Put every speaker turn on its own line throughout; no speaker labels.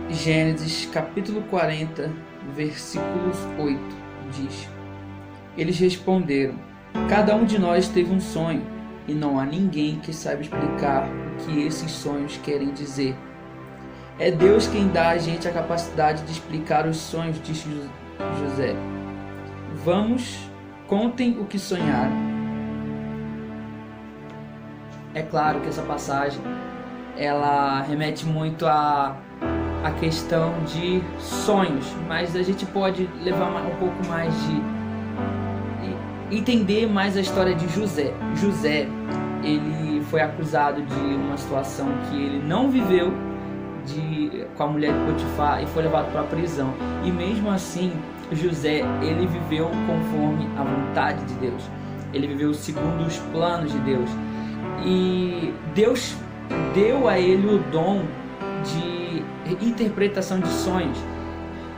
Gênesis capítulo 40, versículos 8 diz: Eles responderam: Cada um de nós teve um sonho, e não há ninguém que saiba explicar o que esses sonhos querem dizer. É Deus quem dá a gente a capacidade de explicar os sonhos, disse José. Vamos, contem o que sonharam. É claro que essa passagem ela remete muito à questão de sonhos, mas a gente pode levar um pouco mais de entender mais a história de José. José, ele foi acusado de uma situação que ele não viveu com a mulher de Potifar e foi levado para a prisão. E mesmo assim, José, ele viveu conforme a vontade de Deus. Ele viveu segundo os planos de Deus. E Deus deu a ele o dom de interpretação de sonhos.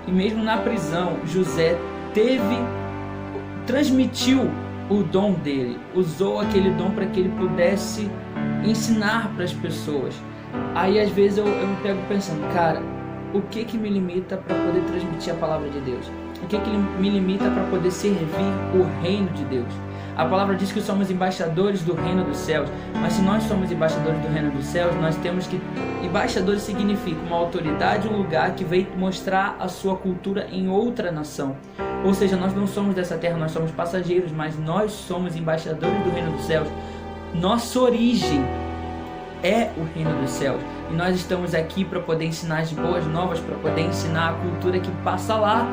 E mesmo na prisão, José transmitiu o dom dele, usou aquele dom para que ele pudesse ensinar para as pessoas. Aí às vezes eu me pego pensando, cara, o que me limita para poder transmitir a palavra de Deus? O que me limita para poder servir o reino de Deus? A palavra diz que somos embaixadores do reino dos céus, mas se nós somos embaixadores do reino dos céus, nós temos que... Embaixadores significa uma autoridade, um lugar que veio mostrar a sua cultura em outra nação. Ou seja, nós não somos dessa terra, nós somos passageiros, mas nós somos embaixadores do reino dos céus. Nossa origem é o reino dos céus. E nós estamos aqui para poder ensinar as boas novas, para poder ensinar a cultura que passa lá.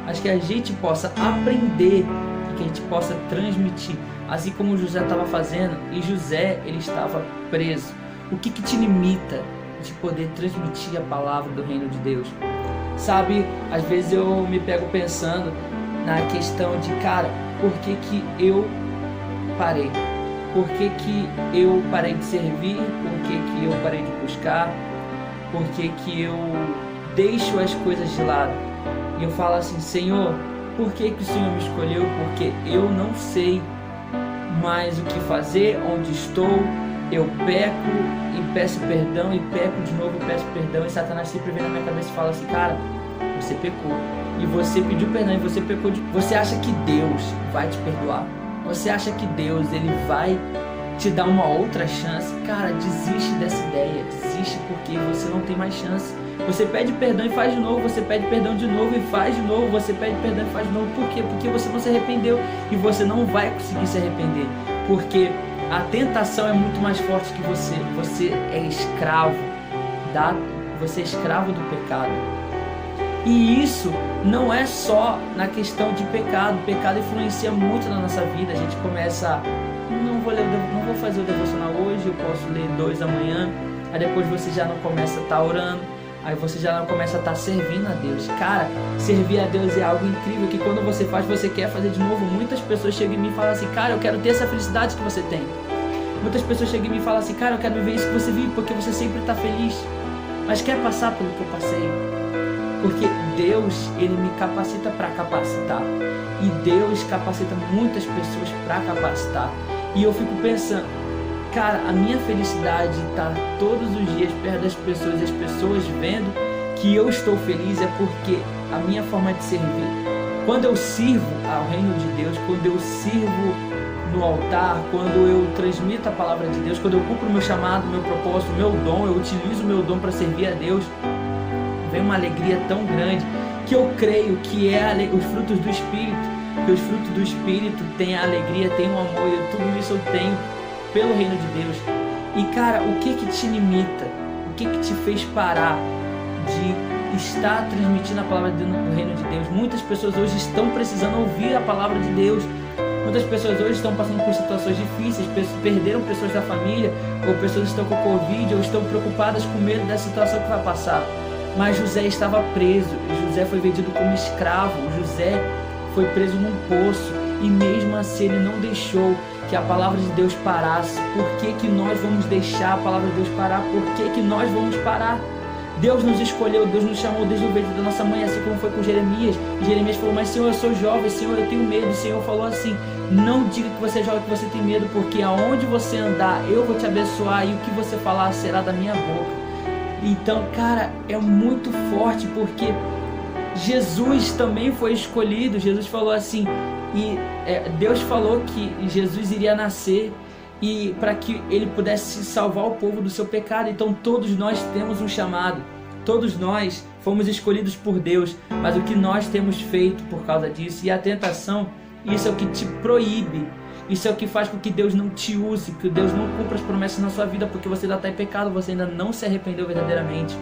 Mas que a gente possa aprender, que a gente possa transmitir, assim como José estava fazendo. E José, ele estava preso. O que te limita de poder transmitir a palavra do reino de Deus? Sabe, às vezes eu me pego pensando na questão de, cara, por que eu parei? Por que eu parei de servir? Por que eu parei de buscar? Por que eu deixo as coisas de lado? E eu falo assim, Senhor, por que o Senhor me escolheu? Porque eu não sei mais o que fazer, onde estou, eu peco e peço perdão, e peco de novo e peço perdão, e Satanás sempre vem na minha cabeça e fala assim, cara, você pecou, e você pediu perdão, e você pecou. Você acha que Deus vai te perdoar? Você acha que Deus, ele vai te dar uma outra chance? Cara, desiste dessa ideia, desiste, porque você não tem mais chance. Você pede perdão e faz de novo, você pede perdão de novo e faz de novo, você pede perdão e faz de novo. Por quê? Porque você não se arrependeu, e você não vai conseguir se arrepender, porque a tentação é muito mais forte que você. Você é escravo você é escravo do pecado. E isso não é só na questão de pecado. O pecado influencia muito na nossa vida. A gente começa, não vou fazer o devocional hoje, eu posso ler 2 amanhã. Aí depois você já não começa a estar orando, aí você já não começa a estar servindo a Deus. Cara, servir a Deus é algo incrível, que quando você faz, você quer fazer de novo. Muitas pessoas chegam em mim e falam assim, cara, eu quero ter essa felicidade que você tem. Muitas pessoas chegam em mim e falam assim, cara, eu quero viver isso que você vive, porque você sempre está feliz. Mas quer passar pelo que eu passei? Porque Deus, ele me capacita para capacitar. E Deus capacita muitas pessoas para capacitar. E eu fico pensando, cara, a minha felicidade está todos os dias perto das pessoas, e as pessoas vendo que eu estou feliz, é porque a minha forma de servir. Quando eu sirvo ao reino de Deus, quando eu sirvo no altar, quando eu transmito a palavra de Deus, quando eu cumpro o meu chamado, o meu propósito, o meu dom, eu utilizo o meu dom para servir a Deus, vem uma alegria tão grande, que eu creio que é os frutos do Espírito, que os frutos do Espírito têm a alegria, têm o amor, e tudo isso eu tenho pelo reino de Deus. E cara, o que te limita? O que te fez parar de estar transmitindo a palavra do reino de Deus? Muitas pessoas hoje estão precisando ouvir a palavra de Deus. Muitas pessoas hoje estão passando por situações difíceis, perderam pessoas da família, ou pessoas estão com Covid, ou estão preocupadas com medo da situação que vai passar. Mas José estava preso, José foi vendido como escravo, José foi preso num poço, e mesmo assim ele não deixou que a palavra de Deus parasse. Por que nós vamos deixar a palavra de Deus parar? Por que nós vamos parar? Deus nos escolheu, Deus nos chamou desde o ventre da nossa mãe, assim como foi com Jeremias. E Jeremias falou, mas Senhor, eu sou jovem, Senhor, eu tenho medo. O Senhor falou assim, não diga que você é jovem, que você tem medo, porque aonde você andar, eu vou te abençoar, e o que você falar será da minha boca. Então, cara, é muito forte, porque Jesus também foi escolhido. Jesus falou assim, Deus falou que Jesus iria nascer e para que ele pudesse salvar o povo do seu pecado. Então todos nós temos um chamado, todos nós fomos escolhidos por Deus, mas o que nós temos feito por causa disso? E a tentação, isso é o que te proíbe, isso é o que faz com que Deus não te use, que Deus não cumpra as promessas na sua vida, porque você ainda está em pecado, você ainda não se arrependeu verdadeiramente.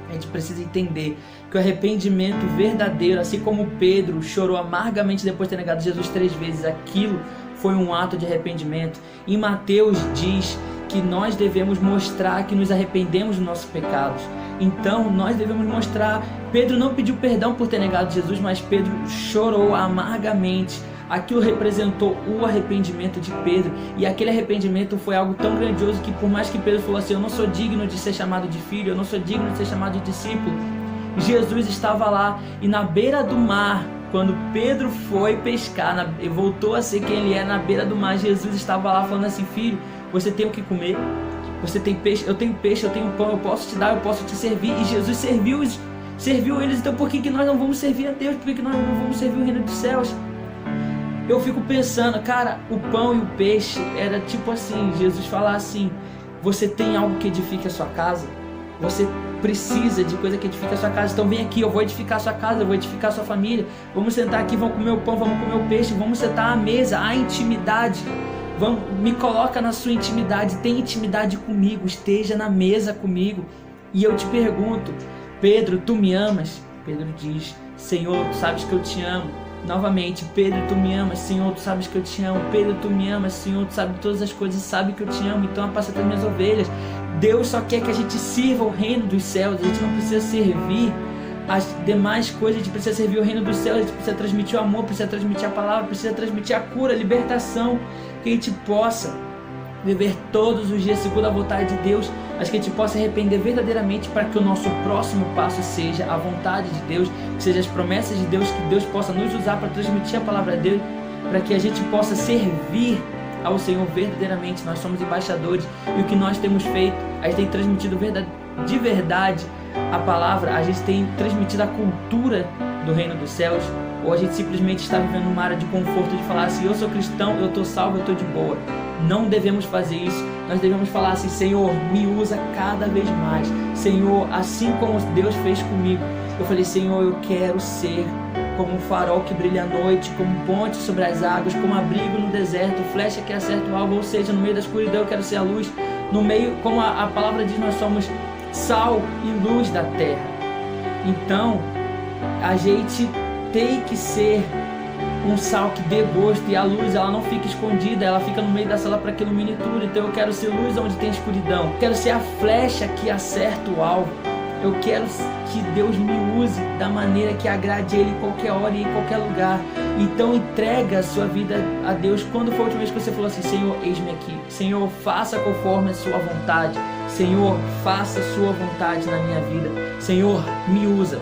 A gente precisa entender que o arrependimento verdadeiro, assim como Pedro chorou amargamente depois de ter negado Jesus 3 vezes, aquilo foi um ato de arrependimento. Em Mateus diz que nós devemos mostrar que nos arrependemos dos nossos pecados. Então nós devemos mostrar. Pedro não pediu perdão por ter negado Jesus, mas Pedro chorou amargamente. Aquilo representou o arrependimento de Pedro, e aquele arrependimento foi algo tão grandioso que, por mais que Pedro falou assim, eu não sou digno de ser chamado de filho, eu não sou digno de ser chamado de discípulo, Jesus estava lá. E na beira do mar, quando Pedro foi pescar e voltou a ser quem ele é na beira do mar, Jesus estava lá falando assim, filho, você tem o que comer? Você tem peixe, eu tenho pão, eu posso te dar, eu posso te servir. E Jesus serviu eles. Então por que nós não vamos servir a Deus? Por que nós não vamos servir o reino dos céus? Eu fico pensando, cara, o pão e o peixe era tipo assim, Jesus falar assim, você tem algo que edifique a sua casa? Você precisa de coisa que edifique a sua casa, então vem aqui, eu vou edificar a sua casa, eu vou edificar a sua família, vamos sentar aqui, vamos comer o pão, vamos comer o peixe, vamos sentar à mesa, à intimidade, me coloca na sua intimidade, tem intimidade comigo, esteja na mesa comigo. E eu te pergunto, Pedro, tu me amas? Pedro diz, Senhor, tu sabes que eu te amo. Novamente, Pedro, tu me amas, Senhor, tu sabes que eu te amo. Pedro, tu me amas, Senhor, tu sabes todas as coisas, sabe que eu te amo, então apacenta as minhas ovelhas. Deus só quer que a gente sirva o reino dos céus, a gente não precisa servir as demais coisas, a gente precisa servir o reino dos céus, a gente precisa transmitir o amor, precisa transmitir a palavra, precisa transmitir a cura, a libertação, que a gente possa viver todos os dias segundo a vontade de Deus, mas que a gente possa arrepender verdadeiramente, para que o nosso próximo passo seja a vontade de Deus, que seja as promessas de Deus, que Deus possa nos usar para transmitir a palavra dele, para que a gente possa servir ao Senhor verdadeiramente. Nós somos embaixadores, e o que nós temos feito, a gente tem transmitido de verdade a palavra, a gente tem transmitido a cultura do reino dos céus, ou a gente simplesmente está vivendo numa área de conforto de falar assim, eu sou cristão, eu estou salvo, eu estou de boa. Não devemos fazer isso. Nós devemos falar assim, Senhor, me usa cada vez mais. Senhor, assim como Deus fez comigo, eu falei, Senhor, eu quero ser como um farol que brilha à noite, como ponte sobre as águas, como abrigo no deserto, flecha que acerta o alvo, ou seja, no meio da escuridão eu quero ser a luz. No meio, como a palavra diz, nós somos sal e luz da terra. Então, a gente tem que ser um sal que dê gosto, e a luz, ela não fica escondida, ela fica no meio da sala para que ilumine tudo. Então eu quero ser luz onde tem escuridão, eu quero ser a flecha que acerta o alvo, eu quero que Deus me use da maneira que agrade Ele em qualquer hora e em qualquer lugar. Então entrega a sua vida a Deus. Quando foi a última vez que você falou assim, Senhor, eis-me aqui, Senhor, faça conforme a sua vontade, Senhor, faça a sua vontade na minha vida, Senhor, me usa,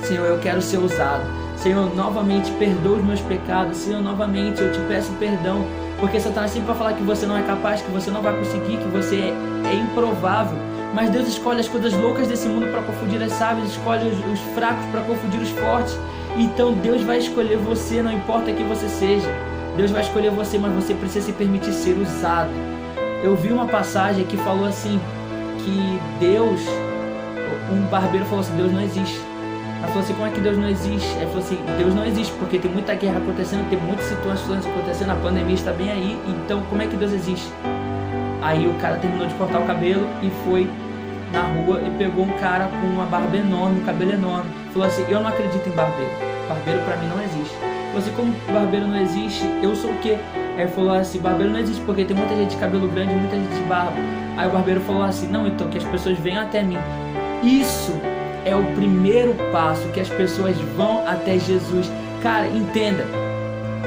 Senhor, eu quero ser usado, Senhor, novamente perdoa os meus pecados, Senhor, novamente eu te peço perdão, porque Satanás sempre vai falar que você não é capaz, que você não vai conseguir, que você é improvável, mas Deus escolhe as coisas loucas desse mundo para confundir as sábias, escolhe os fracos para confundir os fortes. Então Deus vai escolher você, não importa quem você seja, Deus vai escolher você, mas você precisa se permitir ser usado. Eu vi uma passagem que falou assim, que Deus, um barbeiro falou assim, Deus não existe. Ela falou assim, como é que Deus não existe? Ela falou assim, Deus não existe porque tem muita guerra acontecendo, tem muitas situações acontecendo, a pandemia está bem aí, então como é que Deus existe? Aí o cara terminou de cortar o cabelo e foi na rua e pegou um cara com uma barba enorme, um cabelo enorme. Falou assim, eu não acredito em barbeiro, barbeiro pra mim não existe. Falou assim, como barbeiro não existe, eu sou o quê? Aí falou assim, barbeiro não existe porque tem muita gente de cabelo grande, muita gente de barba. Aí o barbeiro falou assim, não, então que as pessoas venham até mim. Isso é o primeiro passo, que as pessoas vão até Jesus. Cara, entenda,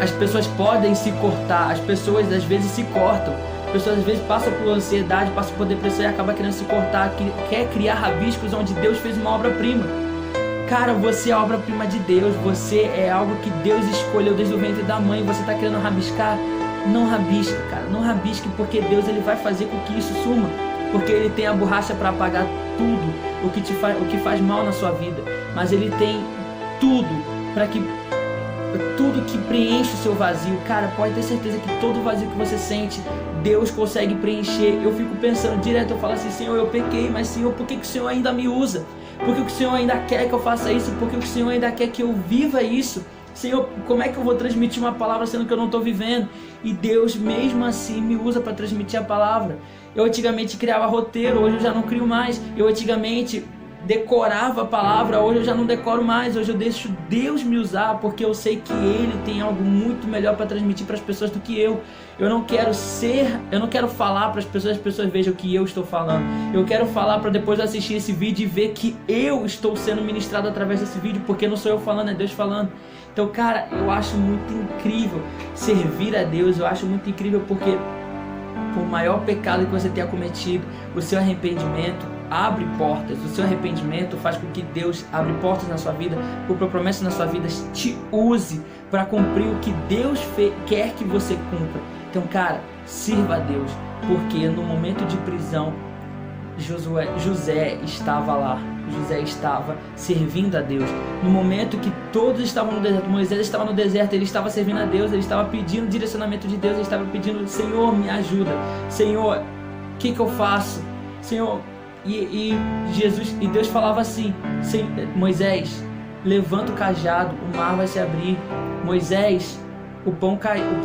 as pessoas podem se cortar, as pessoas às vezes se cortam, as pessoas às vezes passam por ansiedade, passam por depressão e acabam querendo se cortar, quer criar rabiscos onde Deus fez uma obra-prima. Cara, você é a obra-prima de Deus, você é algo que Deus escolheu desde o ventre da mãe, você está querendo rabiscar? Não rabisque, cara, não rabisque, porque Deus ele vai fazer com que isso suma, porque Ele tem a borracha para apagar tudo o que faz mal na sua vida, mas Ele tem tudo para que tudo que preenche o seu vazio. Cara, pode ter certeza que todo vazio que você sente, Deus consegue preencher. Eu fico pensando direto, eu falo assim: Senhor, eu pequei, mas Senhor, por que o Senhor ainda me usa? Por que o Senhor ainda quer que eu faça isso? Por que o Senhor ainda quer que eu viva isso? Senhor, como é que eu vou transmitir uma palavra sendo que eu não estou vivendo? E Deus mesmo assim me usa para transmitir a palavra. Eu antigamente criava roteiro, hoje eu já não crio mais. Eu antigamente decorava a palavra, hoje eu já não decoro mais. Hoje eu deixo Deus me usar, porque eu sei que Ele tem algo muito melhor para transmitir para as pessoas do que eu. Eu não quero falar para as pessoas vejam o que eu estou falando. Eu quero falar para depois assistir esse vídeo e ver que eu estou sendo ministrado através desse vídeo, porque não sou eu falando, é Deus falando. Então, cara, eu acho muito incrível servir a Deus. Eu acho muito incrível porque por maior pecado que você tenha cometido, o seu arrependimento abre portas. O seu arrependimento faz com que Deus abre portas na sua vida, cumpra promessas na sua vida, te use para cumprir o que Deus quer que você cumpra. Então, cara, sirva a Deus, porque no momento de prisão, José estava lá. José estava servindo a Deus. No momento que todos estavam no deserto, Moisés estava no deserto, ele estava servindo a Deus, ele estava pedindo direcionamento de Deus, ele estava pedindo: Senhor, me ajuda. Senhor, o que eu faço? Senhor, e Deus falava assim: Moisés, levanta o cajado, o mar vai se abrir. Moisés, o pão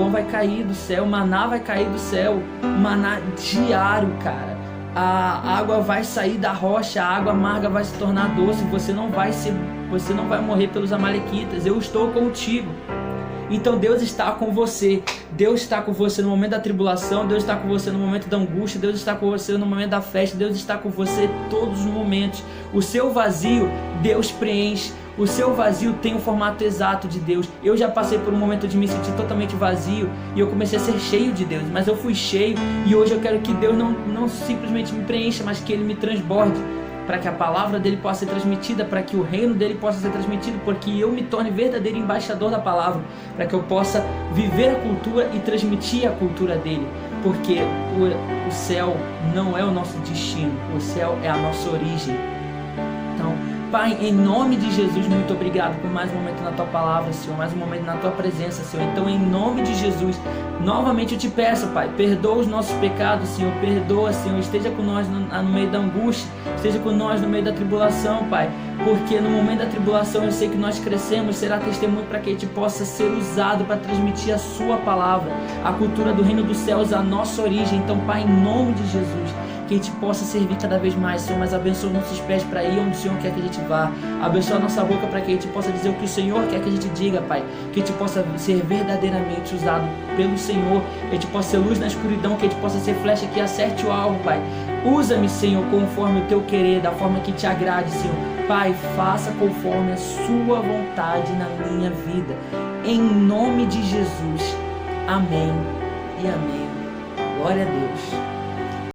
vai cair do céu, o maná vai cair do céu, maná diário, cara. A água vai sair da rocha, a água amarga vai se tornar doce, você não vai morrer pelos amalequitas, eu estou contigo. Então Deus está com você. Deus está com você no momento da tribulação, Deus está com você no momento da angústia, Deus está com você no momento da festa, Deus está com você em todos os momentos. O seu vazio, Deus preenche. O seu vazio tem o formato exato de Deus. Eu já passei por um momento de me sentir totalmente vazio e eu comecei a ser cheio de Deus, mas eu fui cheio e hoje eu quero que Deus não simplesmente me preencha, mas que Ele me transborde, para que a palavra dele possa ser transmitida, para que o reino dele possa ser transmitido, porque eu me torne verdadeiro embaixador da palavra, para que eu possa viver a cultura e transmitir a cultura dele, porque o céu não é o nosso destino, o céu é a nossa origem. Então, Pai, em nome de Jesus, muito obrigado por mais um momento na Tua palavra, Senhor, mais um momento na Tua presença, Senhor. Então, em nome de Jesus, novamente eu te peço, Pai, perdoa os nossos pecados, Senhor, perdoa, Senhor, esteja com nós no meio da angústia, esteja com nós no meio da tribulação, Pai, porque no momento da tribulação eu sei que nós crescemos, será testemunho para que a gente possa ser usado para transmitir a Sua palavra, a cultura do reino dos céus, a nossa origem. Então, Pai, em nome de Jesus, que a gente possa servir cada vez mais, Senhor, mas abençoa nossos pés para ir onde o Senhor quer que a gente vá, abençoa a nossa boca para que a gente possa dizer o que o Senhor quer que a gente diga, Pai, que a gente possa ser verdadeiramente usado pelo Senhor, que a gente possa ser luz na escuridão, que a gente possa ser flecha que acerte o alvo, Pai. Usa-me, Senhor, conforme o Teu querer, da forma que Te agrade, Senhor. Pai, faça conforme a Sua vontade na minha vida, em nome de Jesus, amém e amém. Glória a Deus.